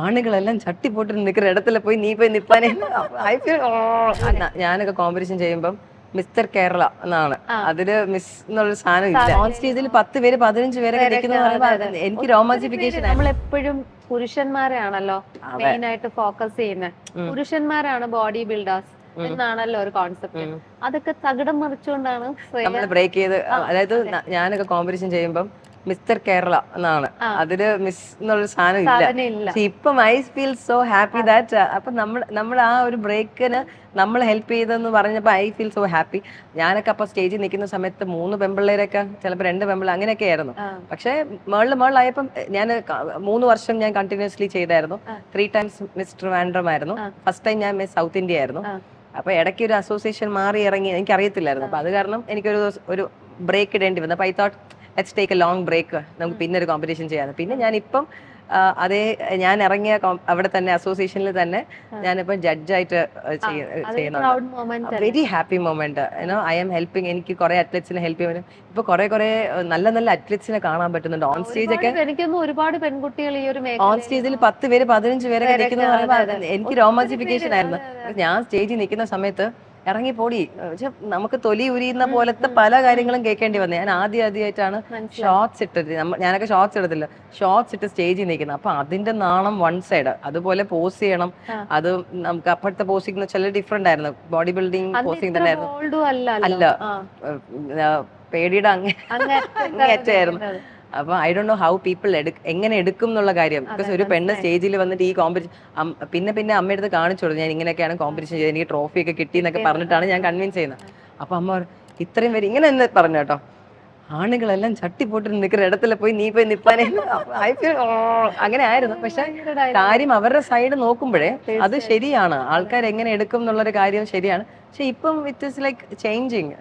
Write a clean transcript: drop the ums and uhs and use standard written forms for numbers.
ആണുങ്ങളെല്ലാം ചട്ടി പോട്ടിട്ട് നിൽക്കുന്ന ഇടத்துல പോയി നീ പോയി നിപ്പാനേ ഐ ഫീൽ ഞാനൊക്കെ കോമ്പറ്റീഷൻ ചെയ്യുമ്പം മിസ്റ്റർ കേരള എന്നാണ് അതില് മിസ് എന്നുള്ള സാധനം ഇല്ല. ഓൺ സ്റ്റേജിൽ 10 പേര് 15 പേരൊക്കെ നിൽക്കുന്ന പറയുമ്പോൾ എനിക്ക് രോമാഞ്ചിഫിക്കേഷൻ. നമ്മളെപ്പോഴും പുരുഷന്മാരെയാണല്ലോ മെയിൻ ആയിട്ട് ഫോക്കസ് ചെയ്യുന്നത്. പുരുഷന്മാരാണ് ബോഡി ബിൽഡേഴ്സ് എന്നാണല്ലോ ഒരു കോൺസെപ്റ്റ്. അതൊക്കെ തകിടം മറിച്ചുകൊണ്ടാണ് നമ്മൾ ബ്രേക്ക് ചെയ്ത്. അതായത് ഞാനൊക്കെ കോമ്പറ്റീഷൻ ചെയ്യുമ്പം മിസ്റ്റർ കേരള എന്നാണ് അതില് മിസ് എന്നുള്ള സാധനം ഇല്ല. പക്ഷെ ഇപ്പം I feel so happy that അപ്പൊ നമ്മൾ ആ ഒരു ബ്രേക്കിന് നമ്മൾ ഹെൽപ്പ് ചെയ്തെന്ന് പറഞ്ഞപ്പോ ഐ ഫീൽ സോ ഹാപ്പി. ഞാനൊക്കെ അപ്പൊ സ്റ്റേജിൽ നിൽക്കുന്ന സമയത്ത് 3 പെമ്പിള്ളേരൊക്കെ ചിലപ്പോൾ 2 പെമ്പിള്ളേർ അങ്ങനെയൊക്കെ ആയിരുന്നു. പക്ഷെ മേളിലായപ്പം ഞാൻ 3 വർഷം ഞാൻ കണ്ടിന്യൂസ്ലി ചെയ്തായിരുന്നു. 3 ടൈംസ് മിസ് ട്രിവാൻഡ്രം ആയിരുന്നു. ഫസ്റ്റ് ടൈം ഞാൻ മിസ് സൗത്ത് ഇന്ത്യ ആയിരുന്നു. അപ്പൊ ഇടയ്ക്ക് ഒരു അസോസിയേഷൻ മാറി ഇറങ്ങി എനിക്ക് അറിയത്തില്ലായിരുന്നു. അപ്പൊ അത് കാരണം എനിക്കൊരു ബ്രേക്ക് ഇടേണ്ടി വന്നു. അപ്പൊ I thought let's take a long break, നമുക്ക് പിന്നെ ഒരു കോമ്പറ്റീഷൻ ചെയ്യാം. പിന്നെ ഞാനിപ്പം അതേ ഞാൻ ഇറങ്ങിയ അവിടെ തന്നെ അസോസിയേഷനിൽ തന്നെ ഞാനിപ്പം ജഡ്ജായിട്ട് ചെയ്യുന്നുണ്ട്. Very happy moment. I am helping. എനിക്ക് കുറെ അത്ലറ്റ്സിനെ ഹെൽപ്പ് ചെയ്യാൻ ഇപ്പൊ കുറെ നല്ല നല്ല അത്ലറ്റ്സിനെ കാണാൻ പറ്റുന്നുണ്ട് ഓൺ സ്റ്റേജ് ഒക്കെ. എനിക്കൊന്നും ഒരുപാട് പെൺകുട്ടികൾ ഈ ഒരു ഓൺ സ്റ്റേജിൽ 10 പേര് 15 പേരൊക്കെ നിൽക്കുന്ന പറയുമ്പോൾ എനിക്ക് രോമാഞ്ചിഫിക്കേഷൻ ആയിരുന്നു. ഞാൻ സ്റ്റേജിൽ നിൽക്കുന്ന സമയത്ത് ഇറങ്ങിപ്പോടി നമുക്ക് തൊലി ഉരിയുന്ന പോലത്തെ പല കാര്യങ്ങളും കേൾക്കേണ്ടി വന്നു. ഞാൻ ആദ്യമായിട്ടാണ് ഷോർട്സ് ഇട്ടിട്ട്, ഞാനൊക്കെ ഷോർട്സ് ഇടത്തില്ല, ഷോർട്സ് ഇട്ട് സ്റ്റേജിൽ നിൽക്കുന്നത്. അപ്പൊ അതിന്റെ നാണം വൺ സൈഡ്. അതുപോലെ പോസ് ചെയ്യണം. അത് നമുക്ക് അപ്പോഴത്തെ പോസിംഗ് ചില ഡിഫറെന്റ് ആയിരുന്നു. ബോഡി ബിൽഡിംഗ് പോസിംഗ് തന്നെ ആയിരുന്നു. അല്ല, പേടിയുടെ അങ്ങേയറ്റായിരുന്നു. അപ്പൊ I don't know how people എങ്ങനെ എടുക്കും എന്നുള്ള കാര്യം. ബിക്കോസ് ഒരു പെണ്ണ് സ്റ്റേജിൽ വന്നിട്ട് ഈ കോമ്പറ്റീഷൻ പിന്നെ അമ്മയടുത്ത് കാണിച്ചു കൊടുത്തു, ഞാൻ ഇങ്ങനെയൊക്കെയാണ് കോമ്പറ്റീഷൻ ചെയ്തത്, എനിക്ക് ട്രോഫി ഒക്കെ കിട്ടി എന്നൊക്കെ പറഞ്ഞിട്ടാണ് ഞാൻ കൺവിൻസ് ചെയ്യുന്നത്. അപ്പൊ അമ്മ ഇത്രയും പേര് ഇങ്ങനെ എന്ന് പറഞ്ഞു കേട്ടോ, ആണുങ്ങളെല്ലാം ചട്ടി പോട്ടിട്ട് നിൽക്കുന്ന ഇടத்துல പോയി നീ പോയി നിപ്പാനേ. ഐ ഫീൽ അങ്ങനെ ആയിരുന്നു. പക്ഷെ കാര്യം അവരുടെ സൈഡ് നോക്കുമ്പോഴേ അത് ശരിയാണ്. ആൾക്കാർ എങ്ങനെ എടുക്കും എന്നുള്ളൊരു കാര്യം ശരിയാണ്. പക്ഷെ ഇപ്പം ഇറ്റ് ഇസ് ലൈക്ക് ചേഞ്ചിങ്.